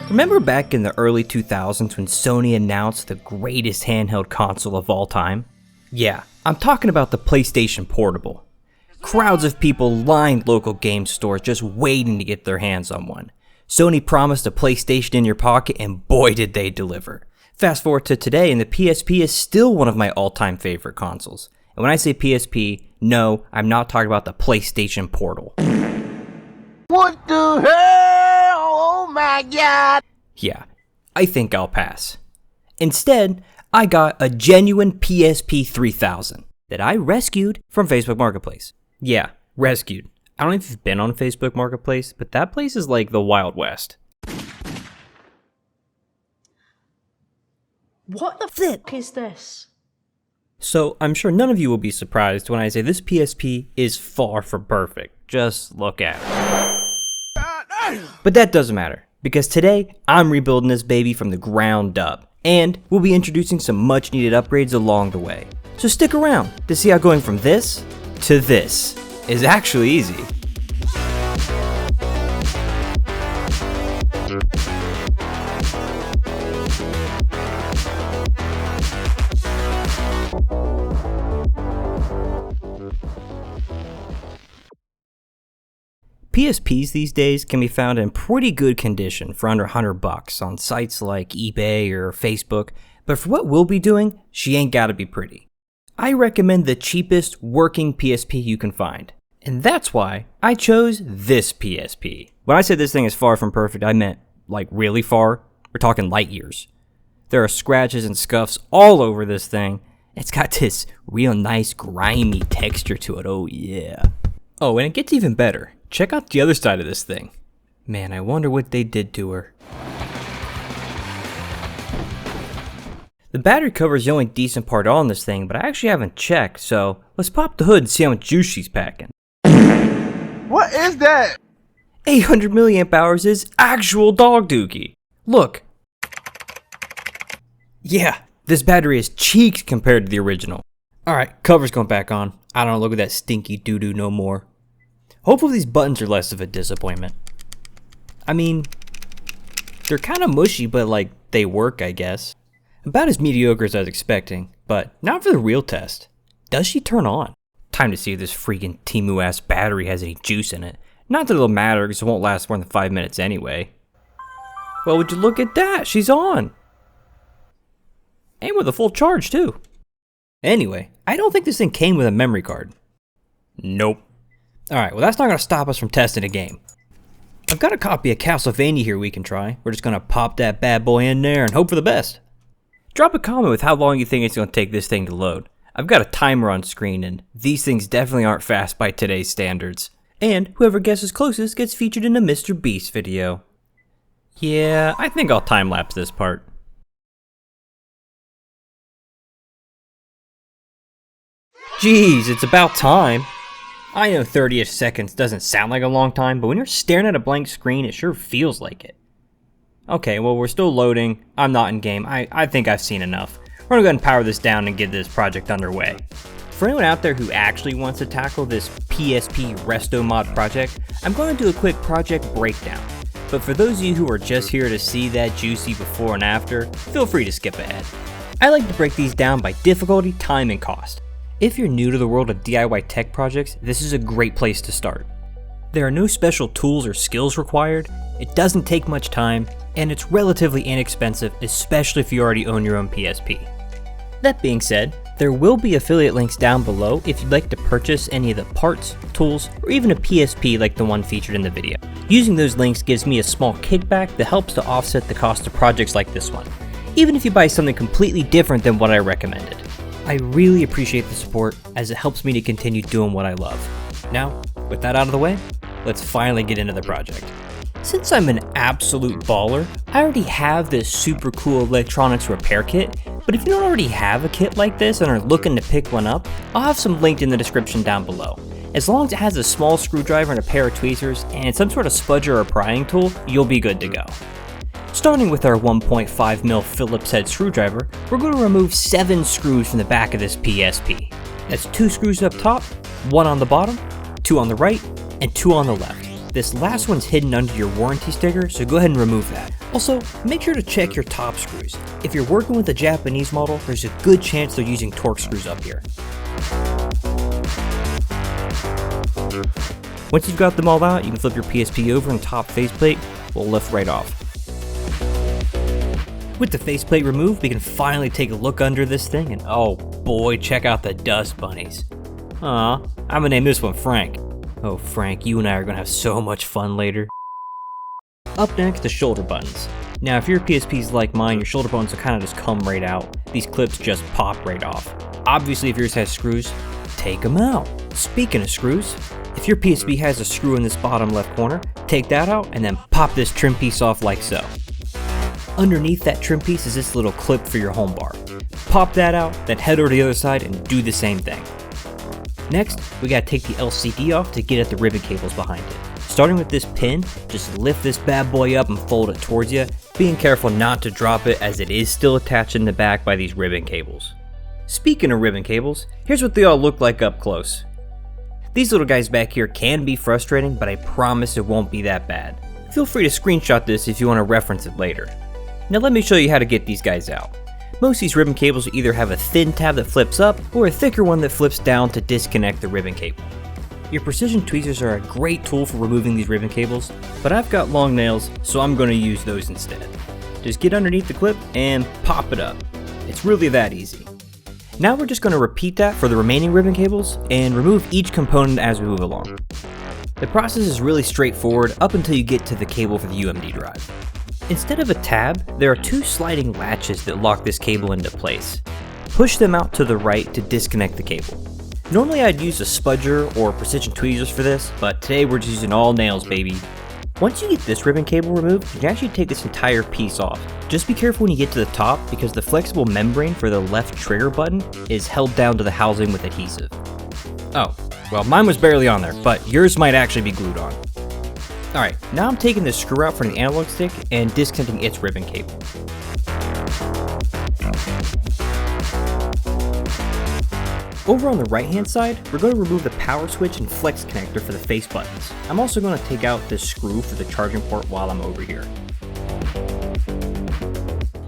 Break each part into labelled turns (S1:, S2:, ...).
S1: Remember back in the early 2000s when Sony announced the greatest handheld console of all time? Yeah, I'm talking about the PlayStation Portable. Crowds of people lined local game stores just waiting to get their hands on one. Sony promised a PlayStation in your pocket, and boy did they deliver. Fast forward to today and the PSP is still one of my all-time favorite consoles. And when I say PSP, no, I'm not talking about the PlayStation Portal.
S2: What the hell? Oh my god!
S1: Yeah, I think I'll pass. Instead, I got a genuine PSP 3000 that I rescued from Facebook Marketplace. Yeah, rescued. I don't know if you've been on Facebook Marketplace, but that place is like the Wild West.
S3: What the fuck is this?
S1: So, I'm sure none of you will be surprised when I say this PSP is far from perfect. Just look at it. But that doesn't matter, because today, I'm rebuilding this baby from the ground up, and we'll be introducing some much needed upgrades along the way. So stick around to see how going from this to this is actually easy. PSPs these days can be found in pretty good condition for under $100 on sites like eBay or Facebook, but for what we'll be doing, she ain't gotta be pretty. I recommend the cheapest working PSP you can find, and that's why I chose this PSP. When I said this thing is far from perfect, I meant like really far. We're talking light years. There are scratches and scuffs all over this thing. It's got this real nice grimy texture to it, oh yeah. Oh, and it gets even better. Check out the other side of this thing. Man, I wonder what they did to her. The battery cover is the only decent part on this thing, but I actually haven't checked, so let's pop the hood and see how much juice she's packing.
S2: What is that?
S1: 800 milliamp hours is actual dog dookie. Look. Yeah, this battery is cheeks compared to the original. Alright, cover's going back on. I don't look at that stinky doo-doo no more. Hopefully these buttons are less of a disappointment. I mean, they're kind of mushy, but like, they work, I guess. About as mediocre as I was expecting, but now for the real test. Does she turn on? Time to see if this freaking Temu-ass battery has any juice in it. Not that it'll matter, because it won't last more than 5 minutes anyway. Well, would you look at that? She's on! And with a full charge, too. Anyway, I don't think this thing came with a memory card. Nope. Alright, well that's not going to stop us from testing a game. I've got a copy of Castlevania here we can try. We're just going to pop that bad boy in there and hope for the best. Drop a comment with how long you think it's going to take this thing to load. I've got a timer on screen and these things definitely aren't fast by today's standards. And whoever guesses closest gets featured in a Mr. Beast video. Yeah, I think I'll time-lapse this part. Jeez, it's about time. I know 30-ish seconds doesn't sound like a long time, but when you're staring at a blank screen, it sure feels like it. Okay, well we're still loading. I'm not in game. I think I've seen enough. We're gonna go ahead and power this down and get this project underway. For anyone out there who actually wants to tackle this PSP Resto-Mod project, I'm going to do a quick project breakdown. But for those of you who are just here to see that juicy before and after, feel free to skip ahead. I like to break these down by difficulty, time, and cost. If you're new to the world of DIY tech projects, this is a great place to start. There are no special tools or skills required, it doesn't take much time, and it's relatively inexpensive, especially if you already own your own PSP. That being said, there will be affiliate links down below if you'd like to purchase any of the parts, tools, or even a PSP like the one featured in the video. Using those links gives me a small kickback that helps to offset the cost of projects like this one, even if you buy something completely different than what I recommended. I really appreciate the support as it helps me to continue doing what I love. Now, with that out of the way, let's finally get into the project. Since I'm an absolute baller, I already have this super cool electronics repair kit, but if you don't already have a kit like this and are looking to pick one up, I'll have some linked in the description down below. As long as it has a small screwdriver and a pair of tweezers and some sort of spudger or prying tool, you'll be good to go. Starting with our 1.5mm Phillips head screwdriver, we're going to remove 7 screws from the back of this PSP. That's 2 screws up top, 1 on the bottom, 2 on the right, and 2 on the left. This last one's hidden under your warranty sticker, so go ahead and remove that. Also, make sure to check your top screws. If you're working with a Japanese model, there's a good chance they're using Torx screws up here. Once you've got them all out, you can flip your PSP over and top faceplate will lift right off. With the faceplate removed, we can finally take a look under this thing, and oh boy, check out the dust bunnies. Aw, I'm gonna name this one Frank. Oh Frank, you and I are gonna have so much fun later. Up next, the shoulder buttons. Now if your PSP's like mine, your shoulder buttons will kind of just come right out. These clips just pop right off. Obviously if yours has screws, take them out. Speaking of screws, if your PSP has a screw in this bottom left corner, take that out and then pop this trim piece off like so. Underneath that trim piece is this little clip for your home bar. Pop that out, then head over to the other side and do the same thing. Next, we gotta take the LCD off to get at the ribbon cables behind it. Starting with this pin, just lift this bad boy up and fold it towards you, being careful not to drop it as it is still attached in the back by these ribbon cables. Speaking of ribbon cables, here's what they all look like up close. These little guys back here can be frustrating, but I promise it won't be that bad. Feel free to screenshot this if you want to reference it later. Now let me show you how to get these guys out. Most of these ribbon cables will either have a thin tab that flips up or a thicker one that flips down to disconnect the ribbon cable. Your precision tweezers are a great tool for removing these ribbon cables, but I've got long nails, so I'm going to use those instead. Just get underneath the clip and pop it up. It's really that easy. Now we're just going to repeat that for the remaining ribbon cables and remove each component as we move along. The process is really straightforward up until you get to the cable for the UMD drive. Instead of a tab, there are two sliding latches that lock this cable into place. Push them out to the right to disconnect the cable. Normally I'd use a spudger or precision tweezers for this, but today we're just using all nails, baby. Once you get this ribbon cable removed, you can actually take this entire piece off. Just be careful when you get to the top because the flexible membrane for the left trigger button is held down to the housing with adhesive. Oh, well mine was barely on there, but yours might actually be glued on. Alright, now I'm taking the screw out from the analog stick and disconnecting its ribbon cable. Over on the right hand side, we're going to remove the power switch and flex connector for the face buttons. I'm also going to take out this screw for the charging port while I'm over here.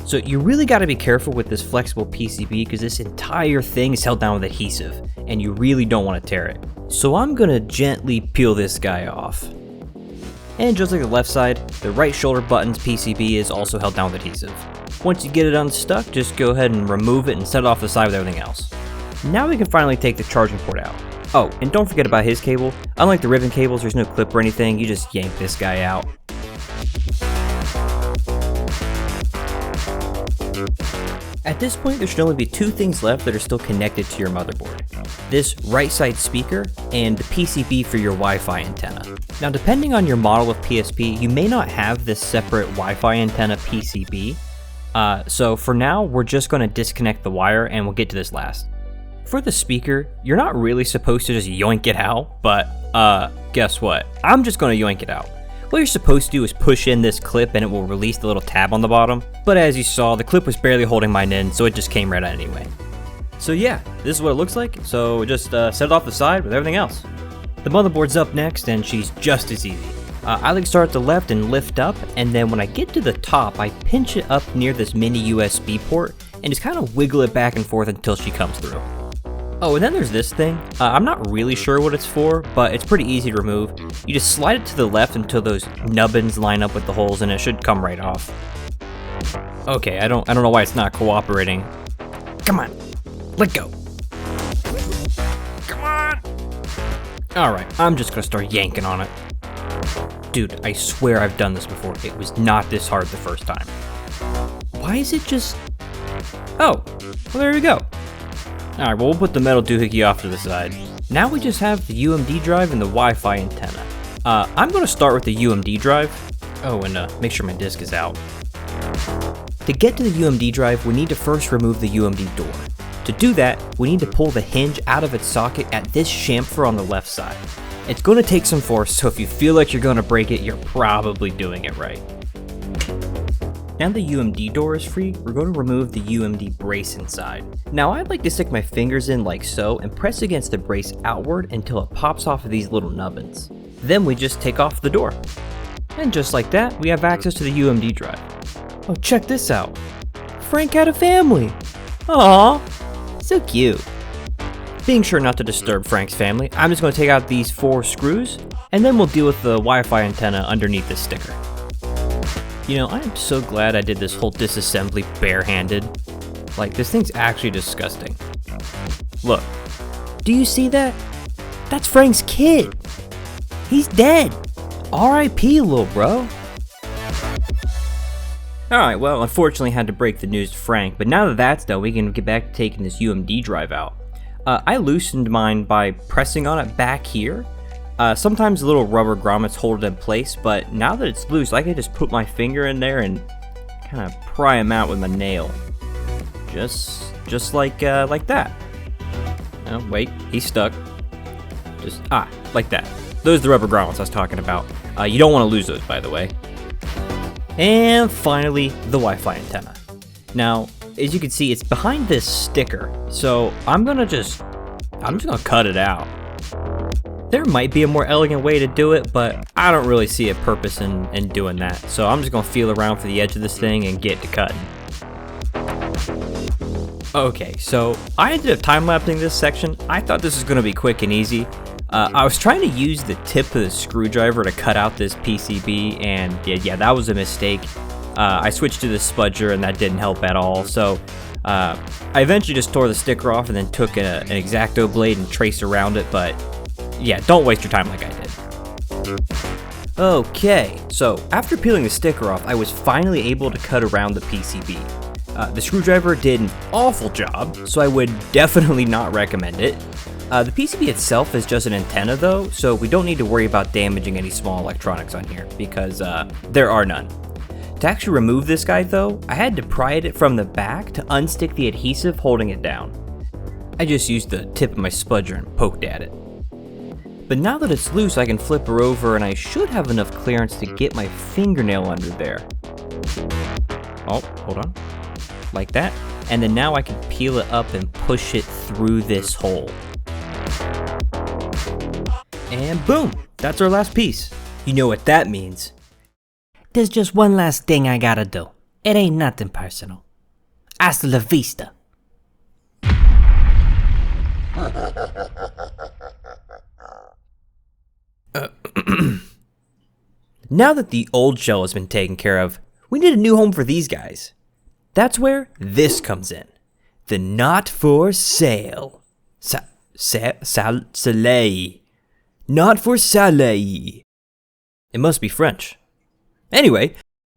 S1: So you really got to be careful with this flexible PCB because this entire thing is held down with adhesive and you really don't want to tear it. So I'm going to gently peel this guy off. And just like the left side, the right shoulder button's PCB is also held down with adhesive. Once you get it unstuck, just go ahead and remove it and set it off the side with everything else. Now we can finally take the charging port out. Oh, and don't forget about his cable. Unlike the ribbon cables, there's no clip or anything, you just yank this guy out. At this point, there should only be two things left that are still connected to your motherboard. This right side speaker and the PCB for your Wi-Fi antenna. Now depending on your model of PSP, you may not have this separate Wi-Fi antenna PCB. So for now, we're just going to disconnect the wire and we'll get to this last. For the speaker, you're not really supposed to just yoink it out, but guess what? I'm just going to yoink it out. What you're supposed to do is push in this clip and it will release the little tab on the bottom, but as you saw, the clip was barely holding mine in, so it just came right out anyway. So yeah, this is what it looks like, so just set it off the side with everything else. The motherboard's up next and she's just as easy. I like to start at the left and lift up, and then when I get to the top, I pinch it up near this mini USB port and just kind of wiggle it back and forth until she comes through. Oh, and then there's this thing. I'm not really sure what it's for, but it's pretty easy to remove. You just slide it to the left until those nubbins line up with the holes and it should come right off. Okay, I don't know why it's not cooperating. Come on, let go. Come on. Alright, I'm just gonna start yanking on it. Dude, I swear I've done this before. It was not this hard the first time. Why is it just... Oh, well there we go. Alright, well we'll put the metal doohickey off to the side. Now we just have the UMD drive and the Wi-Fi antenna. I'm going to start with the UMD drive. Oh, and make sure my disk is out. To get to the UMD drive, we need to first remove the UMD door. To do that, we need to pull the hinge out of its socket at this chamfer on the left side. It's going to take some force, so if you feel like you're going to break it, you're probably doing it right. Now the UMD door is free, we're going to remove the UMD brace inside. Now I'd like to stick my fingers in like so and press against the brace outward until it pops off of these little nubbins. Then we just take off the door. And just like that, we have access to the UMD drive. Oh, check this out. Frank had a family. Aww, so cute. Being sure not to disturb Frank's family, I'm just going to take out these 4 screws, and then we'll deal with the Wi-Fi antenna underneath this sticker. You know, I am so glad I did this whole disassembly barehanded. Like, this thing's actually disgusting. Look, do you see that? That's Frank's kid. He's dead. R.I.P. little bro. Alright, well, unfortunately I had to break the news to Frank, but now that that's done, we can get back to taking this UMD drive out. I loosened mine by pressing on it back here. Sometimes the little rubber grommets hold it in place, but now that it's loose, I can just put my finger in there and kind of pry them out with my nail. Just like that. Oh, wait, he's stuck. Like that. Those are the rubber grommets I was talking about. You don't want to lose those, by the way. And finally, the Wi-Fi antenna. Now, as you can see, it's behind this sticker, so I'm just gonna cut it out. There might be a more elegant way to do it, but I don't really see a purpose in doing that, so I'm just gonna feel around for the edge of this thing and get to cutting. Okay, so I ended up time-lapsing this section. I thought this was gonna be quick and easy. I was trying to use the tip of the screwdriver to cut out this PCB, and yeah, that was a mistake. I switched to the spudger, and that didn't help at all. So I eventually just tore the sticker off and then took an X-Acto blade and traced around it. But yeah, don't waste your time like I did. Okay, so after peeling the sticker off, I was finally able to cut around the PCB. The screwdriver did an awful job, so I would definitely not recommend it. The PCB itself is just an antenna though, so we don't need to worry about damaging any small electronics on here, because there are none. To actually remove this guy though, I had to pry it from the back to unstick the adhesive holding it down. I just used the tip of my spudger and poked at it. But now that it's loose, I can flip her over and I should have enough clearance to get my fingernail under there. Oh, hold on. Like that. And then now I can peel it up and push it through this hole. And boom! That's our last piece. You know what that means. There's just one last thing I gotta do. It ain't nothing personal. Hasta la vista. Now that the old shell has been taken care of, we need a new home for these guys. That's where this comes in. The not for sale. Soleil. Not for soleil. It must be French. Anyway,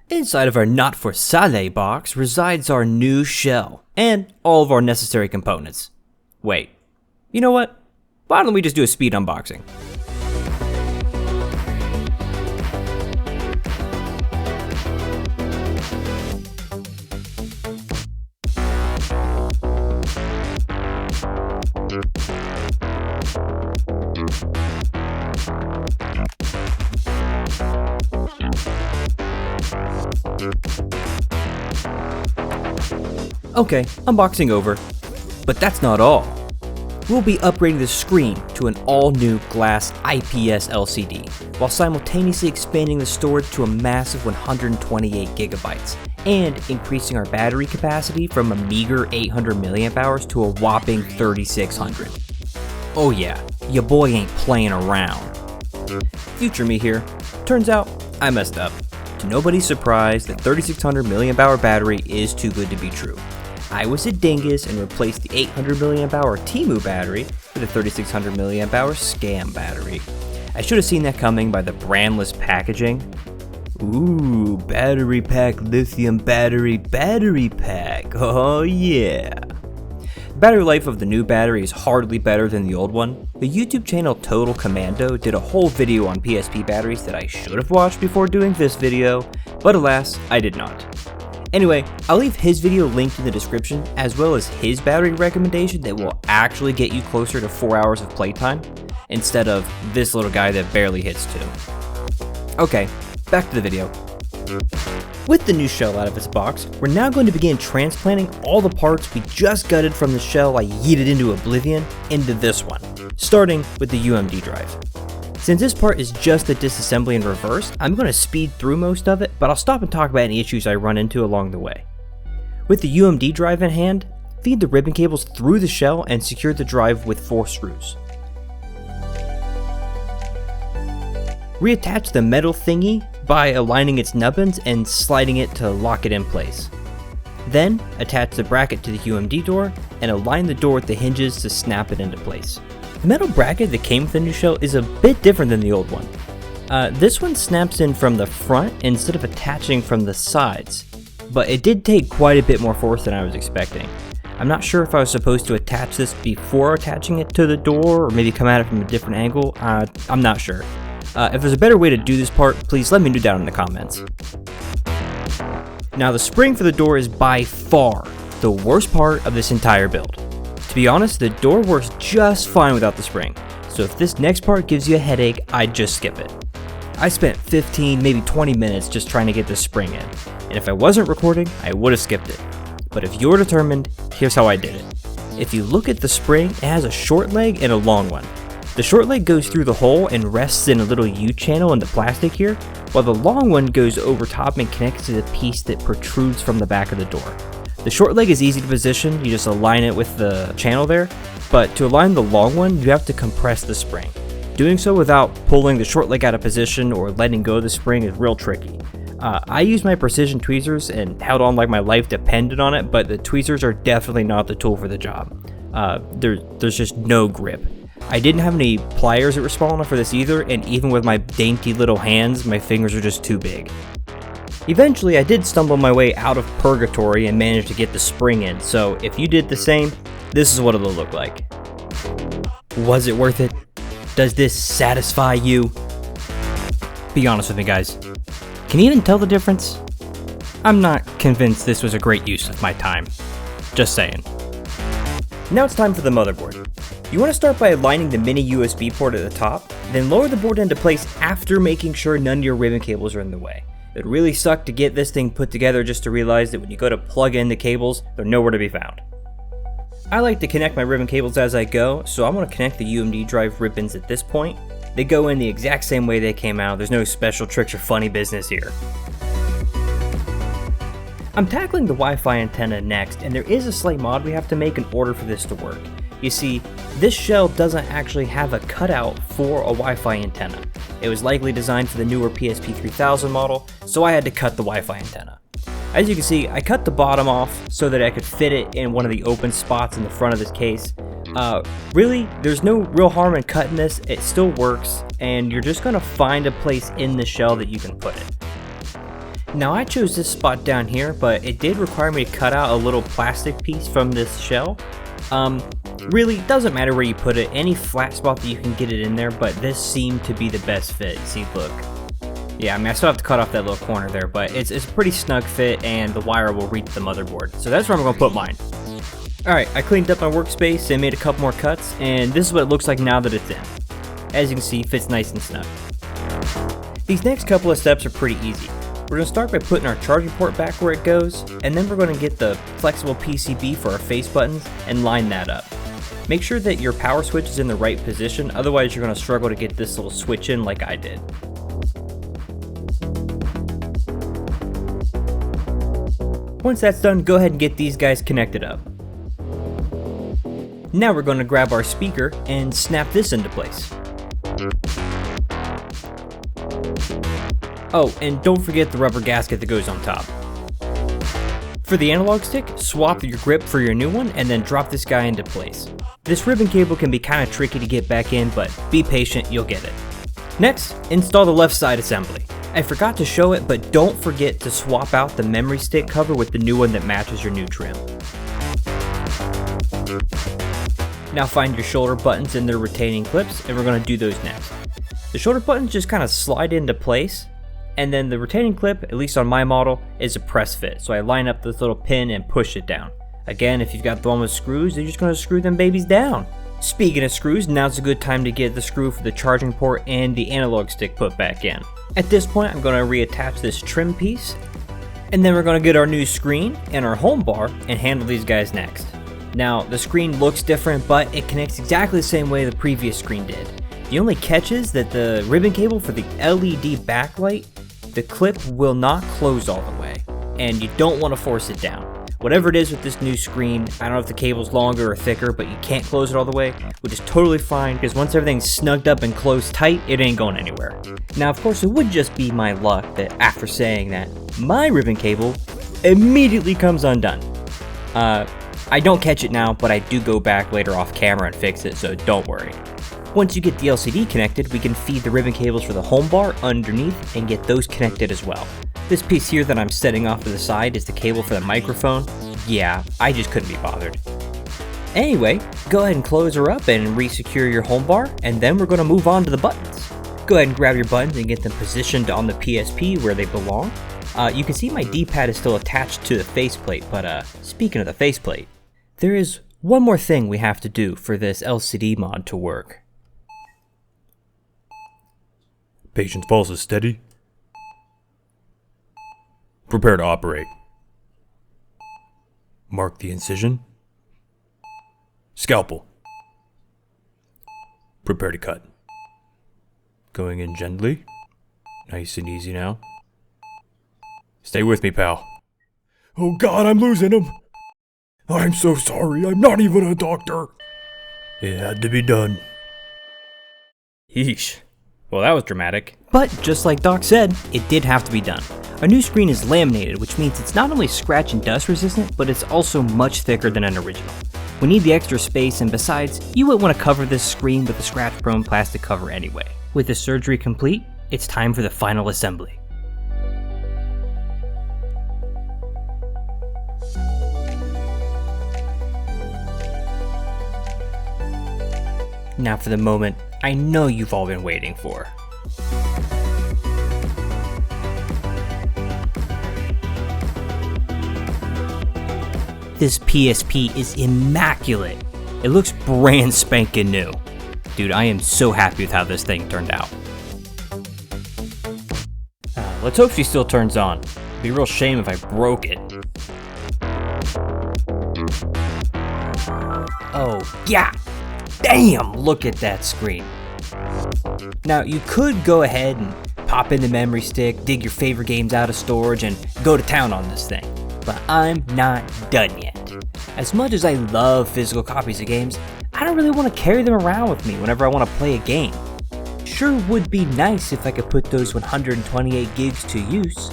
S1: inside of our not for soleil box resides our new shell and all of our necessary components. Wait, you know what? Why don't we just do a speed unboxing? Okay, unboxing over. But that's not all. We'll be upgrading the screen to an all-new glass IPS LCD, while simultaneously expanding the storage to a massive 128 gigabytes, and increasing our battery capacity from a meager 800 milliamp hours to a whopping 3600. Oh yeah, your boy ain't playing around. Future me here. Turns out, I messed up. To nobody's surprise, the 3600 milliamp hour battery is too good to be true. I was a dingus and replaced the 800 milliamp hour Temu battery with a 3600 milliamp hour scam battery. I should have seen that coming by the brandless packaging. Ooh, battery pack, lithium battery pack. Oh yeah. The battery life of the new battery is hardly better than the old one. The YouTube channel Total Kommando did a whole video on PSP batteries that I should have watched before doing this video, but alas, I did not. Anyway, I'll leave his video linked in the description, as well as his battery recommendation that will actually get you closer to 4 hours of playtime, instead of this little guy that barely hits 2. Okay, back to the video. With the new shell out of its box, we're now going to begin transplanting all the parts we just gutted from the shell I yeeted into oblivion into this one, starting with the UMD drive. Since this part is just the disassembly in reverse, I'm going to speed through most of it, but I'll stop and talk about any issues I run into along the way. With the UMD drive in hand, feed the ribbon cables through the shell and secure the drive with 4 screws. Reattach the metal thingy by aligning its nubbins and sliding it to lock it in place. Then, attach the bracket to the UMD door and align the door with the hinges to snap it into place. The metal bracket that came with the new shell is a bit different than the old one. This one snaps in from the front instead of attaching from the sides, but it did take quite a bit more force than I was expecting. I'm not sure if I was supposed to attach this before attaching it to the door or maybe come at it from a different angle. I'm not sure. If there's a better way to do this part, please let me know down in the comments. Now the spring for the door is by far the worst part of this entire build. To be honest, the door works just fine without the spring, so if this next part gives you a headache, I'd just skip it. I spent 15, maybe 20 minutes just trying to get this spring in, and if I wasn't recording, I would have skipped it. But if you're determined, here's how I did it. If you look at the spring, it has a short leg and a long one. The short leg goes through the hole and rests in a little U-channel in the plastic here, while the long one goes over top and connects to the piece that protrudes from the back of the door. The short leg is easy to position, you just align it with the channel there, but to align the long one, you have to compress the spring. Doing so without pulling the short leg out of position or letting go of the spring is real tricky. I used my precision tweezers and held on like my life depended on it, but the tweezers are definitely not the tool for the job. There's just no grip. I didn't have any pliers that were small enough for this either, and even with my dainty little hands, my fingers are just too big. Eventually, I did stumble my way out of purgatory and managed to get the spring in, so if you did the same, this is what it'll look like. Was it worth it? Does this satisfy you? Be honest with me, guys. Can you even tell the difference? I'm not convinced this was a great use of my time. Just saying. Now it's time for the motherboard. You want to start by aligning the mini USB port at the top, then lower the board into place after making sure none of your ribbon cables are in the way. It really sucked to get this thing put together just to realize that when you go to plug in the cables, they're nowhere to be found. I like to connect my ribbon cables as I go, so I'm going to connect the UMD drive ribbons at this point. They go in the exact same way they came out, there's no special tricks or funny business here. I'm tackling the Wi-Fi antenna next, and there is a slight mod we have to make in order for this to work. You see, this shell doesn't actually have a cutout for a Wi-Fi antenna. It was likely designed for the newer PSP 3000 model, so I had to cut the Wi-Fi antenna. As you can see, I cut the bottom off so that I could fit it in one of the open spots in the front of this case. Really, there's no real harm in cutting this, it still works, and you're just going to find a place in the shell that you can put it. Now I chose this spot down here, but it did require me to cut out a little plastic piece from this shell. Really, it doesn't matter where you put it, any flat spot that you can get it in there, but this seemed to be the best fit. See, look. Yeah, I mean, I still have to cut off that little corner there, but it's a pretty snug fit, and the wire will reach the motherboard. So that's where I'm going to put mine. Alright, I cleaned up my workspace and made a couple more cuts, and this is what it looks like now that it's in. As you can see, it fits nice and snug. These next couple of steps are pretty easy. We're going to start by putting our charging port back where it goes, and then we're going to get the flexible PCB for our face buttons and line that up. Make sure that your power switch is in the right position, otherwise you're going to struggle to get this little switch in like I did. Once that's done, go ahead and get these guys connected up. Now we're going to grab our speaker and snap this into place. Oh, and don't forget the rubber gasket that goes on top. For the analog stick, swap your grip for your new one and then drop this guy into place. This ribbon cable can be kind of tricky to get back in, but be patient, you'll get it. Next, install the left side assembly. I forgot to show it, but don't forget to swap out the memory stick cover with the new one that matches your new trim. Now find your shoulder buttons and their retaining clips, and we're going to do those next. The shoulder buttons just kind of slide into place, and then the retaining clip, at least on my model, is a press fit. So I line up this little pin and push it down. Again, if you've got the one with screws, you're just going to screw them babies down. Speaking of screws, now's a good time to get the screw for the charging port and the analog stick put back in. At this point, I'm going to reattach this trim piece, and then we're going to get our new screen and our home bar and handle these guys next. Now, the screen looks different, but it connects exactly the same way the previous screen did. The only catch is that the ribbon cable for the LED backlight, the clip will not close all the way, and you don't want to force it down. Whatever it is with this new screen, I don't know if the cable's longer or thicker, but you can't close it all the way, which is totally fine, because once everything's snugged up and closed tight, it ain't going anywhere. Now, of course, it would just be my luck that after saying that, my ribbon cable immediately comes undone. I don't catch it now, but I do go back later off camera and fix it, so don't worry. Once you get the LCD connected, we can feed the ribbon cables for the home bar underneath and get those connected as well. This piece here that I'm setting off to the side is the cable for the microphone. Yeah, I just couldn't be bothered. Anyway, go ahead and close her up and re-secure your home bar, and then we're going to move on to the buttons. Go ahead and grab your buttons and get them positioned on the PSP where they belong. You can see my D-pad is still attached to the faceplate, but speaking of the faceplate, there is one more thing we have to do for this LCD mod to work.
S4: Patient's pulse is steady. Prepare to operate. Mark the incision. Scalpel. Prepare to cut. Going in gently. Nice and easy now. Stay with me, pal. Oh God, I'm losing him. I'm so sorry, I'm not even a doctor. It had to be done.
S1: Yeesh. Well, that was dramatic. But just like Doc said, it did have to be done. Our new screen is laminated, which means it's not only scratch and dust resistant, but it's also much thicker than an original. We need the extra space, and besides, you wouldn't want to cover this screen with a scratch-prone plastic cover anyway. With the surgery complete, it's time for the final assembly. Now for the moment I know you've all been waiting for. This PSP is immaculate. It looks brand spanking new. Dude, I am so happy with how this thing turned out. Let's hope she still turns on. It'd be a real shame if I broke it. Oh, yeah! Damn, look at that screen. Now, you could go ahead and pop in the memory stick, dig your favorite games out of storage, and go to town on this thing. But I'm not done yet. As much as I love physical copies of games, I don't really want to carry them around with me whenever I want to play a game. Sure would be nice if I could put those 128 gigs to use.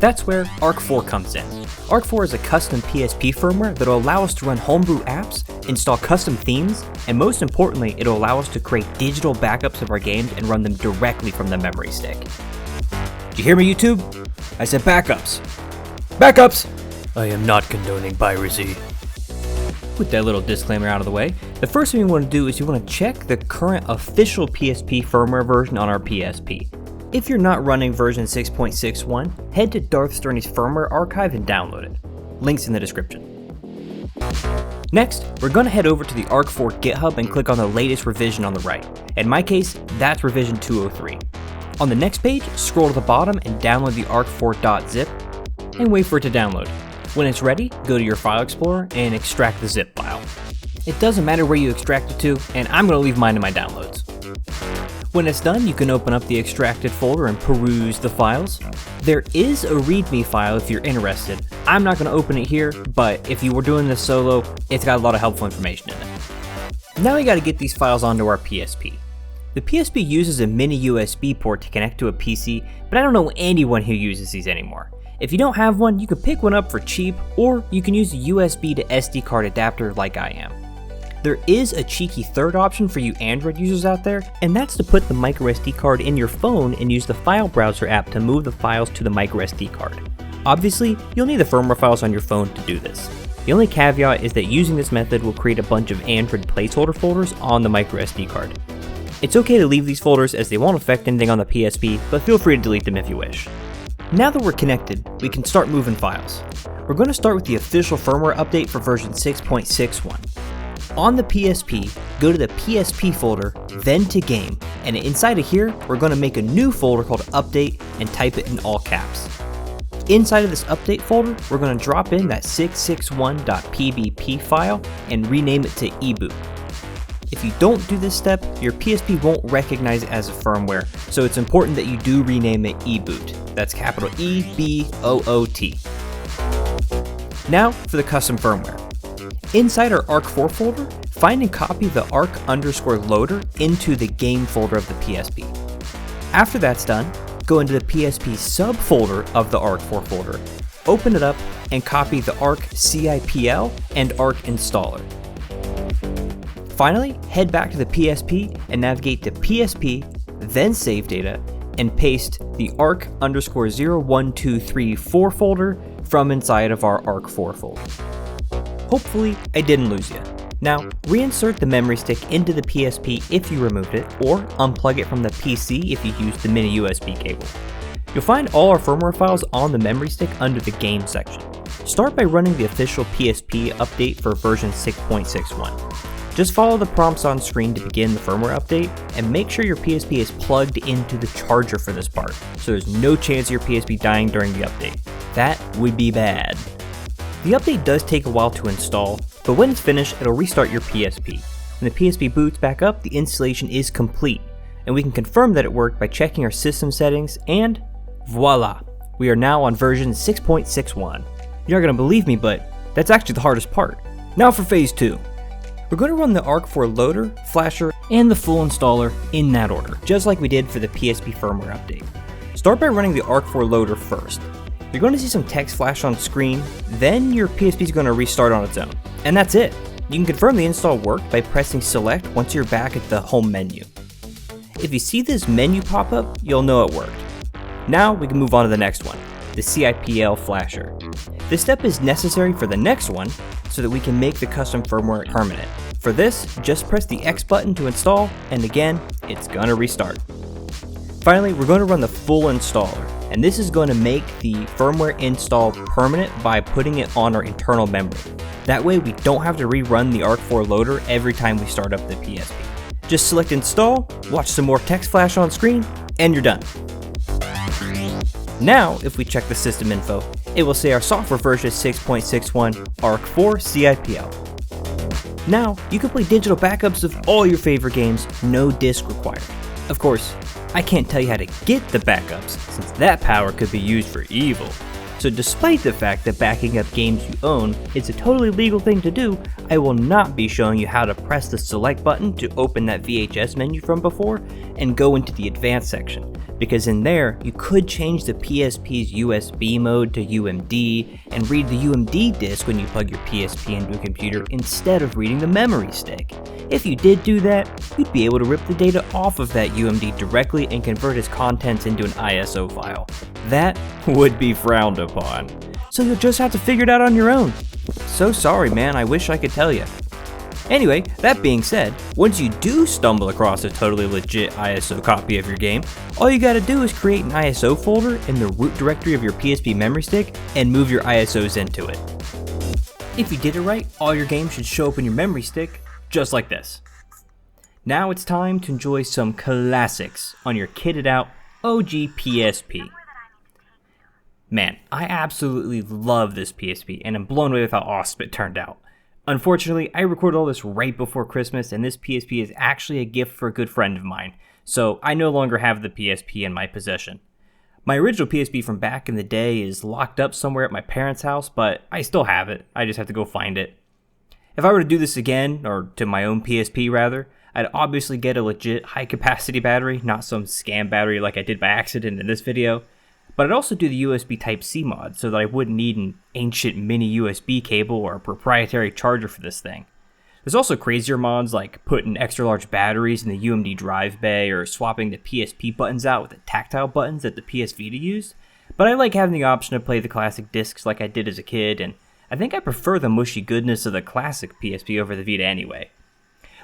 S1: That's where ARC 4 comes in. ARC 4 is a custom PSP firmware that will allow us to run homebrew apps, install custom themes, and most importantly, it will allow us to create digital backups of our games and run them directly from the memory stick. Did you hear me, YouTube? I said backups. Backups! I am not condoning piracy. With that little disclaimer out of the way, the first thing you want to do is you want to check the current official PSP firmware version on our PSP. If you're not running version 6.61, head to Darth Sterney's firmware archive and download it. Links in the description. Next, we're going to head over to the ARC 4 GitHub and click on the latest revision on the right. In my case, that's revision 203. On the next page, scroll to the bottom and download the arc4.zip and wait for it to download. When it's ready, go to your file explorer and extract the zip file. It doesn't matter where you extract it to, and I'm going to leave mine in my downloads. When it's done, you can open up the extracted folder and peruse the files. There is a README file if you're interested. I'm not going to open it here, but if you were doing this solo, it's got a lot of helpful information in it. Now we got to get these files onto our PSP. The PSP uses a mini USB port to connect to a PC, but I don't know anyone who uses these anymore. If you don't have one, you can pick one up for cheap, or you can use a USB to SD card adapter like I am. There is a cheeky third option for you Android users out there, and that's to put the microSD card in your phone and use the file browser app to move the files to the microSD card. Obviously, you'll need the firmware files on your phone to do this. The only caveat is that using this method will create a bunch of Android placeholder folders on the microSD card. It's okay to leave these folders as they won't affect anything on the PSP, but feel free to delete them if you wish. Now that we're connected, we can start moving files. We're going to start with the official firmware update for version 6.61. On the PSP, go to the PSP folder, then to game, and inside of here, we're going to make a new folder called update and type it in all caps. Inside of this update folder, we're going to drop in that 661.pbp file and rename it to eboot. If you don't do this step, your PSP won't recognize it as a firmware, so it's important that you do rename it eBoot. That's capital E-B-O-O-T. Now for the custom firmware. Inside our ARC4 folder, find and copy the ARC_loader into the game folder of the PSP. After that's done, go into the PSP subfolder of the ARC4 folder, open it up, and copy the ARC CIPL and ARC installer. Finally, head back to the PSP and navigate to PSP, then save data, and paste the ARC_01234 folder from inside of our ARC4 folder. Hopefully, I didn't lose you. Now, reinsert the memory stick into the PSP if you removed it, or unplug it from the PC if you used the mini USB cable. You'll find all our firmware files on the memory stick under the game section. Start by running the official PSP update for version 6.61. Just follow the prompts on screen to begin the firmware update, and make sure your PSP is plugged into the charger for this part, so there's no chance of your PSP dying during the update. That would be bad. The update does take a while to install, but when it's finished, it'll restart your PSP. When the PSP boots back up, the installation is complete, and we can confirm that it worked by checking our system settings, and voila! We are now on version 6.61. You're not gonna believe me, but that's actually the hardest part. Now for phase 2. We're going to run the ARC4 loader, flasher, and the full installer in that order, just like we did for the PSP firmware update. Start by running the ARC4 loader first. You're going to see some text flash on screen, then your PSP is going to restart on its own. And that's it. You can confirm the install worked by pressing select once you're back at the home menu. If you see this menu pop up, you'll know it worked. Now we can move on to the next one, the CIPL flasher. This step is necessary for the next one so that we can make the custom firmware permanent. For this, just press the X button to install, and again, it's gonna restart. Finally, we're going to run the full installer, and this is going to make the firmware install permanent by putting it on our internal memory. That way we don't have to rerun the ARC4 loader every time we start up the PSP. Just select install, watch some more text flash on screen, and you're done. Now, if we check the system info, it will say our software version is 6.61 ARC4 CIPL. Now, you can play digital backups of all your favorite games, no disc required. Of course, I can't tell you how to get the backups, since that power could be used for evil. So despite the fact that backing up games you own is a totally legal thing to do, I will not be showing you how to press the select button to open that VHS menu from before and go into the advanced section, because in there you could change the PSP's USB mode to UMD and read the UMD disc when you plug your PSP into a computer instead of reading the memory stick. If you did do that, you'd be able to rip the data off of that UMD directly and convert its contents into an ISO file. That would be frowned upon. So you'll just have to figure it out on your own. So sorry man, I wish I could tell you. Anyway, that being said, once you do stumble across a totally legit ISO copy of your game, all you gotta do is create an ISO folder in the root directory of your PSP memory stick and move your ISOs into it. If you did it right, all your games should show up in your memory stick, just like this. Now it's time to enjoy some classics on your kitted out OG PSP. Man, I absolutely love this PSP and I'm blown away with how awesome it turned out. Unfortunately, I recorded all this right before Christmas and this PSP is actually a gift for a good friend of mine, so I no longer have the PSP in my possession. My original PSP from back in the day is locked up somewhere at my parents' house, but I still have it, I just have to go find it. If I were to do this again, or to my own PSP rather, I'd obviously get a legit high capacity battery, not some scam battery like I did by accident in this video. But I'd also do the USB Type-C mod so that I wouldn't need an ancient mini USB cable or a proprietary charger for this thing. There's also crazier mods like putting extra large batteries in the UMD drive bay or swapping the PSP buttons out with the tactile buttons that the PS Vita used. But I like having the option to play the classic discs like I did as a kid, and I think I prefer the mushy goodness of the classic PSP over the Vita anyway.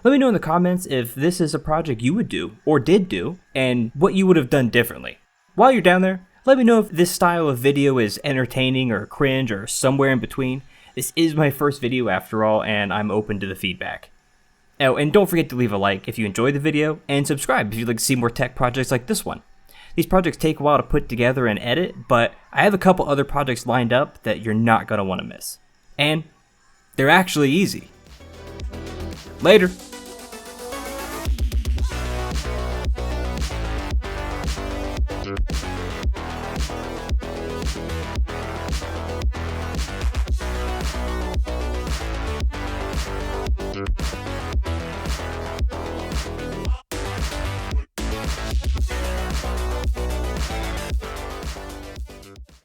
S1: Let me know in the comments if this is a project you would do, or did do, and what you would have done differently. While you're down there, let me know if this style of video is entertaining or cringe or somewhere in between. This is my first video after all, and I'm open to the feedback. Oh, and don't forget to leave a like if you enjoyed the video, and subscribe if you'd like to see more tech projects like this one. These projects take a while to put together and edit, but I have a couple other projects lined up that you're not going to want to miss. And they're actually easy. Later.